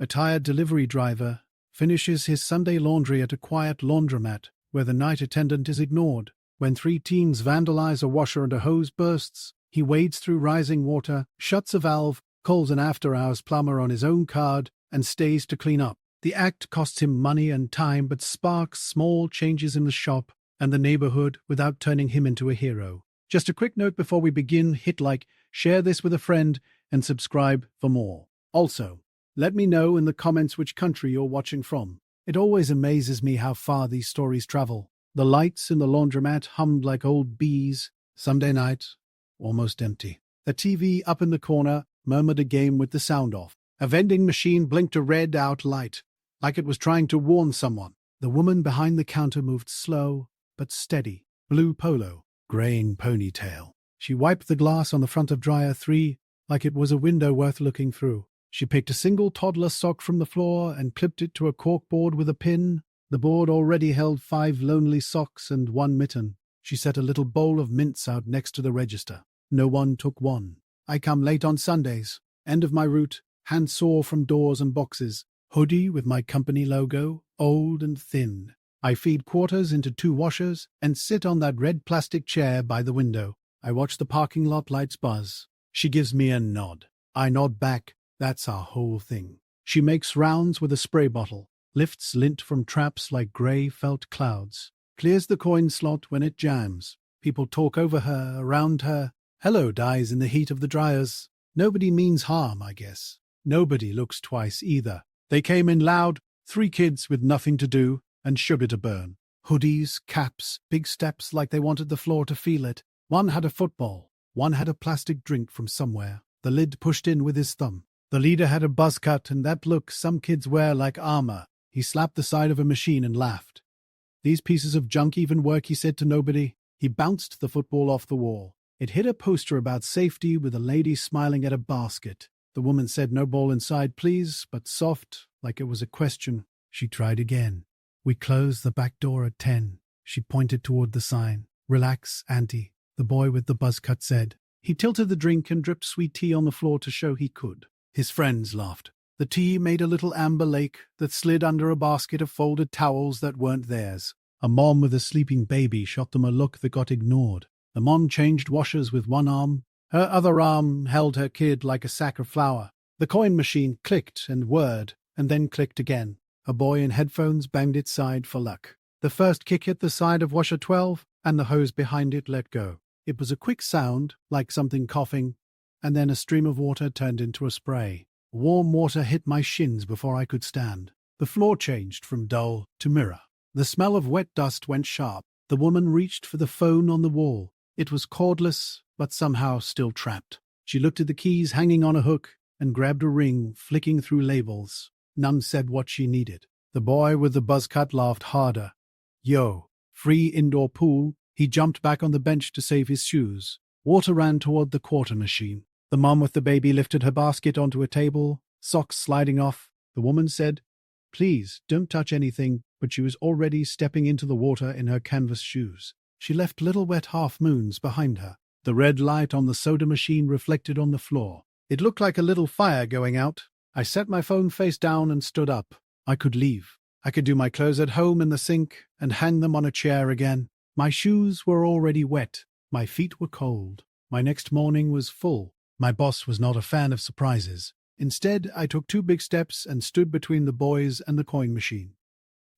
A tired delivery driver finishes his Sunday laundry at a quiet laundromat where the night attendant is ignored. When 3 teens vandalize a washer and a hose bursts, he wades through rising water, shuts a valve, calls an after-hours plumber on his own card, and stays to clean up. The act costs him money and time but sparks small changes in the shop and the neighborhood without turning him into a hero. Just a quick note before we begin: hit like, share this with a friend, and subscribe for more. Also, let me know in the comments which country you're watching from. It always amazes me how far these stories travel. The lights in the laundromat hummed like old bees. Sunday night, almost empty. The TV up in the corner murmured a game with the sound off. A vending machine blinked a red-out light, like it was trying to warn someone. The woman behind the counter moved slow but steady. Blue polo, graying ponytail. She wiped the glass on the front of dryer 3 like it was a window worth looking through. She picked a single toddler sock from the floor and clipped it to a corkboard with a pin. The board already held 5 lonely socks and 1 mitten. She set a little bowl of mints out next to the register. No one took one. I come late on Sundays. End of my route. Hand sore from doors and boxes. Hoodie with my company logo, old and thin. I feed quarters into 2 washers and sit on that red plastic chair by the window. I watch the parking lot lights buzz. She gives me a nod. I nod back. That's our whole thing. She makes rounds with a spray bottle, lifts lint from traps like grey felt clouds, clears the coin slot when it jams. People talk over her, around her. Hello dies in the heat of the dryers. Nobody means harm, I guess. Nobody looks twice either. They came in loud, 3 kids with nothing to do and sugar to burn. Hoodies, caps, big steps like they wanted the floor to feel it. One had a football. One had a plastic drink from somewhere, the lid pushed in with his thumb. The leader had a buzz cut and that look some kids wear like armor. He slapped the side of a machine and laughed. These pieces of junk even work, he said to nobody. He bounced the football off the wall. It hit a poster about safety with a lady smiling at a basket. The woman said, "No ball inside, please," but soft, like it was a question. She tried again. "We close the back door at 10. She pointed toward the sign. "Relax, Auntie," the boy with the buzz cut said. He tilted the drink and dripped sweet tea on the floor to show he could. His friends laughed. The tea made a little amber lake that slid under a basket of folded towels that weren't theirs. A mom with a sleeping baby shot them a look that got ignored. The mom changed washers with one arm. Her other arm held her kid like a sack of flour. The coin machine clicked and whirred, and then clicked again. A boy in headphones banged its side for luck. The first kick hit the side of washer 12, and the hose behind it let go. It was a quick sound, like something coughing, and then a stream of water turned into a spray. Warm water hit my shins before I could stand. The floor changed from dull to mirror. The smell of wet dust went sharp. The woman reached for the phone on the wall. It was cordless, but somehow still trapped. She looked at the keys hanging on a hook and grabbed a ring, flicking through labels. None said what she needed. The boy with the buzz cut laughed harder. "Yo, free indoor pool." He jumped back on the bench to save his shoes. Water ran toward the quarter machine. The mom with the baby lifted her basket onto a table, socks sliding off. The woman said, "Please, don't touch anything," but she was already stepping into the water in her canvas shoes. She left little wet half-moons behind her. The red light on the soda machine reflected on the floor. It looked like a little fire going out. I set my phone face down and stood up. I could leave. I could do my clothes at home in the sink and hang them on a chair again. My shoes were already wet. My feet were cold. My next morning was full. My boss was not a fan of surprises. Instead, I took 2 big steps and stood between the boys and the coin machine.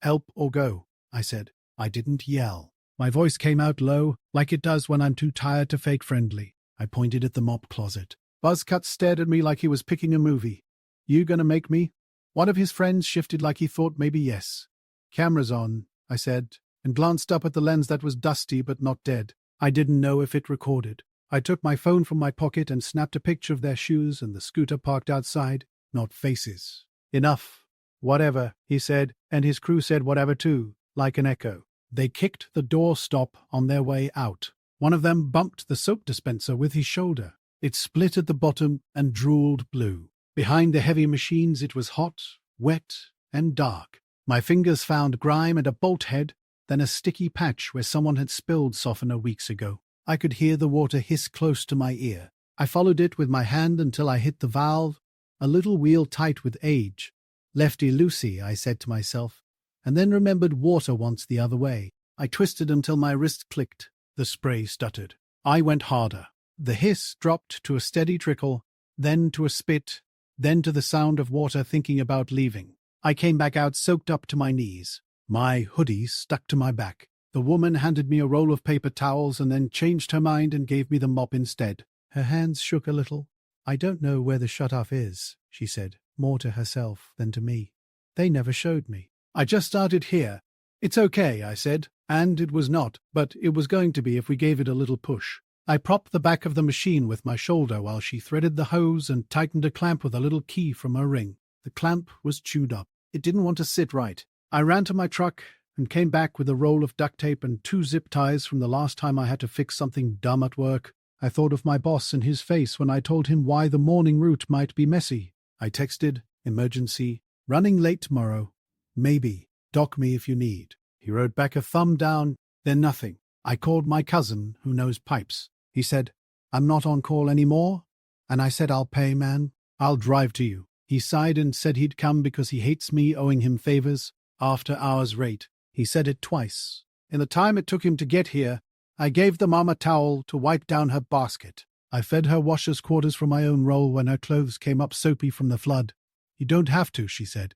"Help or go," I said. I didn't yell. My voice came out low, like it does when I'm too tired to fake friendly. I pointed at the mop closet. Buzzcut stared at me like he was picking a movie. "You gonna make me?" One of his friends shifted like he thought maybe yes. "Camera's on," I said, and glanced up at the lens that was dusty but not dead. I didn't know if it recorded. I took my phone from my pocket and snapped a picture of their shoes and the scooter parked outside, not faces. "Enough. Whatever," he said, and his crew said whatever too, like an echo. They kicked the door stop on their way out. One of them bumped the soap dispenser with his shoulder. It split at the bottom and drooled blue. Behind the heavy machines it was hot, wet, and dark. My fingers found grime and a bolt head, then a sticky patch where someone had spilled softener weeks ago. I could hear the water hiss close to my ear. I followed it with my hand until I hit the valve, a little wheel tight with age. Lefty loosey, I said to myself, and then remembered water once the other way. I twisted until my wrist clicked. The spray stuttered. I went harder. The hiss dropped to a steady trickle, then to a spit, then to the sound of water thinking about leaving. I came back out soaked up to my knees. My hoodie stuck to my back. The woman handed me a roll of paper towels and then changed her mind and gave me the mop instead. Her hands shook a little. I don't know where the shut-off is, she said, more to herself than to me. They never showed me. I just started here. It's okay, I said, and it was not, but it was going to be if we gave it a little push. I propped the back of the machine with my shoulder while she threaded the hose and tightened a clamp with a little key from her ring. The clamp was chewed up. It didn't want to sit right. I ran to my truck and came back with a roll of duct tape and 2 zip ties from the last time I had to fix something dumb at work. I thought of my boss and his face when I told him why the morning route might be messy. I texted, emergency, running late tomorrow. Maybe, dock me if you need. He wrote back a thumb down, then nothing. I called my cousin, who knows pipes. He said, I'm not on call anymore. And I said, I'll pay, man. I'll drive to you. He sighed and said he'd come because he hates me owing him favors. After hours rate. He said it twice. In the time it took him to get here, I gave the mom a towel to wipe down her basket. I fed her washer's quarters from my own roll when her clothes came up soapy from the flood. You don't have to, she said.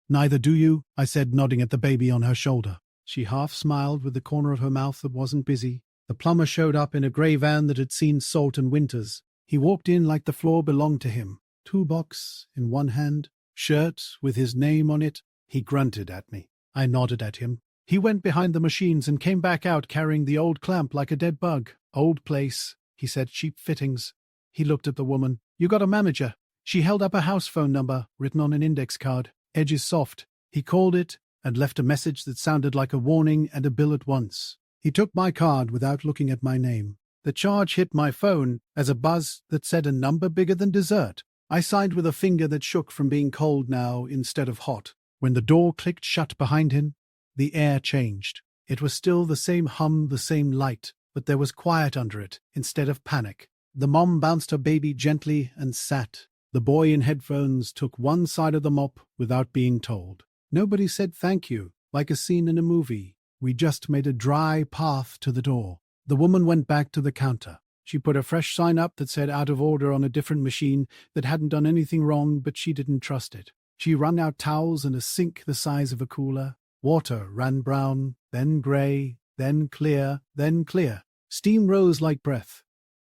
Neither do you, I said, nodding at the baby on her shoulder. She half smiled with the corner of her mouth that wasn't busy. The plumber showed up in a grey van that had seen salt and winters. He walked in like the floor belonged to him. Toolbox in one hand, shirt with his name on it. He grunted at me. I nodded at him. He went behind the machines and came back out carrying the old clamp like a dead bug. Old place, he said, cheap fittings. He looked at the woman. You got a manager. She held up a house phone number, written on an index card. Edges soft. He called it and left a message that sounded like a warning and a bill at once. He took my card without looking at my name. The charge hit my phone as a buzz that said a number bigger than dessert. I signed with a finger that shook from being cold now instead of hot. When the door clicked shut behind him, the air changed. It was still the same hum, the same light, but there was quiet under it instead of panic. The mom bounced her baby gently and sat. The boy in headphones took one side of the mop without being told. Nobody said thank you, like a scene in a movie. We just made a dry path to the door. The woman went back to the counter. She put a fresh sign up that said out of order on a different machine that hadn't done anything wrong, but she didn't trust it. She wrung out towels in a sink the size of a cooler. Water ran brown, then grey, then clear, then clear. Steam rose like breath.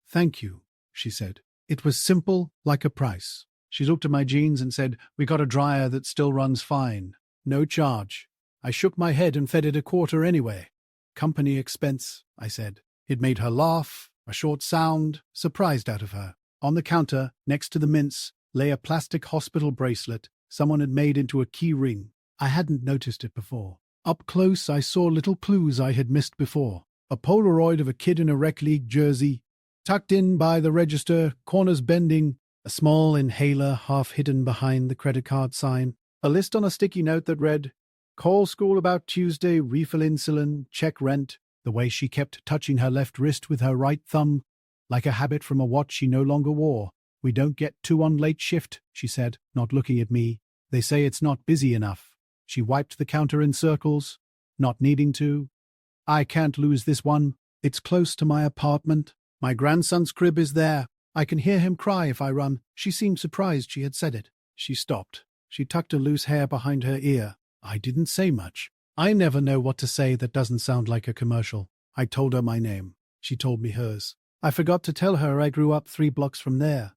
Thank you, she said. It was simple, like a price. She looked at my jeans and said, we got a dryer that still runs fine. No charge. I shook my head and fed it a quarter anyway. Company expense, I said. It made her laugh, a short sound, surprised out of her. On the counter, next to the mince, lay a plastic hospital bracelet someone had made into a key ring. I hadn't noticed it before. Up close, I saw little clues I had missed before. A Polaroid of a kid in a rec league jersey, tucked in by the register, corners bending, a small inhaler half hidden behind the credit card sign, a list on a sticky note that read, call school about Tuesday, refill insulin, check rent. The way she kept touching her left wrist with her right thumb, like a habit from a watch she no longer wore. We don't get 2 on late shift, she said, not looking at me. They say it's not busy enough. She wiped the counter in circles, not needing to. I can't lose this one. It's close to my apartment. My grandson's crib is there. I can hear him cry if I run. She seemed surprised she had said it. She stopped. She tucked a loose hair behind her ear. I didn't say much. I never know what to say that doesn't sound like a commercial. I told her my name. She told me hers. I forgot to tell her I grew up 3 blocks from there.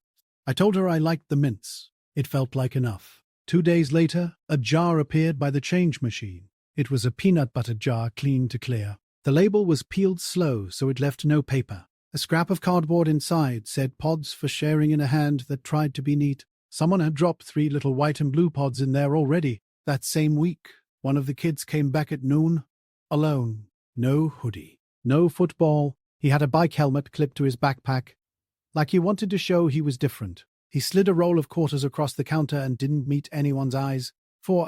I told her I liked the mints. It felt like enough. 2 days later, a jar appeared by the change machine. It was a peanut butter jar, clean to clear. The label was peeled slow, so it left no paper. A scrap of cardboard inside said pods for sharing in a hand that tried to be neat. Someone had dropped 3 little white and blue pods in there already. That same week, one of the kids came back at noon, alone. No hoodie. No football. He had a bike helmet clipped to his backpack, like he wanted to show he was different. He slid a roll of quarters across the counter and didn't meet anyone's eyes. For,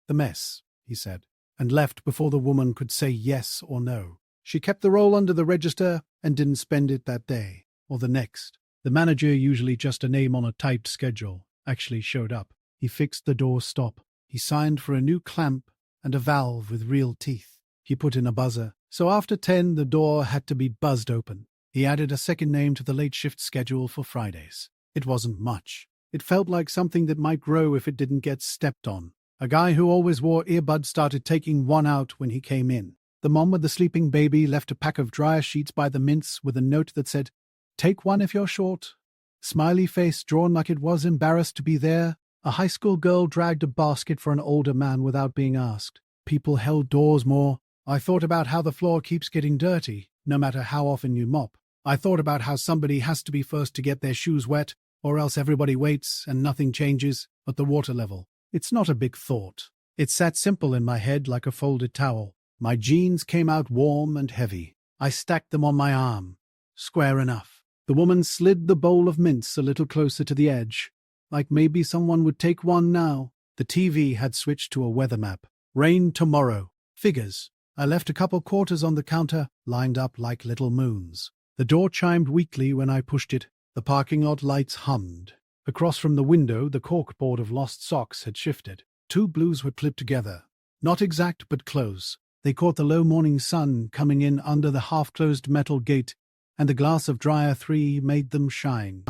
the mess, he said, and left before the woman could say yes or no. She kept the roll under the register and didn't spend it that day, or the next. The manager, usually just a name on a typed schedule, actually showed up. He fixed the door stop. He signed for a new clamp and a valve with real teeth. He put in a buzzer, so after 10 the door had to be buzzed open. He added a second name to the late shift schedule for Fridays. It wasn't much. It felt like something that might grow if it didn't get stepped on. A guy who always wore earbuds started taking one out when he came in. The mom with the sleeping baby left a pack of dryer sheets by the mints with a note that said, "Take one if you're short." Smiley face drawn like it was embarrassed to be there. A high school girl dragged a basket for an older man without being asked. People held doors more. I thought about how the floor keeps getting dirty, no matter how often you mop. I thought about how somebody has to be first to get their shoes wet, or else everybody waits and nothing changes but the water level. It's not a big thought. It sat simple in my head like a folded towel. My jeans came out warm and heavy. I stacked them on my arm. Square enough. The woman slid the bowl of mints a little closer to the edge, like maybe someone would take one now. The TV had switched to a weather map. Rain tomorrow. Figures. I left a couple quarters on the counter, lined up like little moons. The door chimed weakly when I pushed it. The parking lot lights hummed. Across from the window, the corkboard of lost socks had shifted. 2 blues were clipped together. Not exact, but close. They caught the low morning sun coming in under the half-closed metal gate, and the glass of dryer 3 made them shine.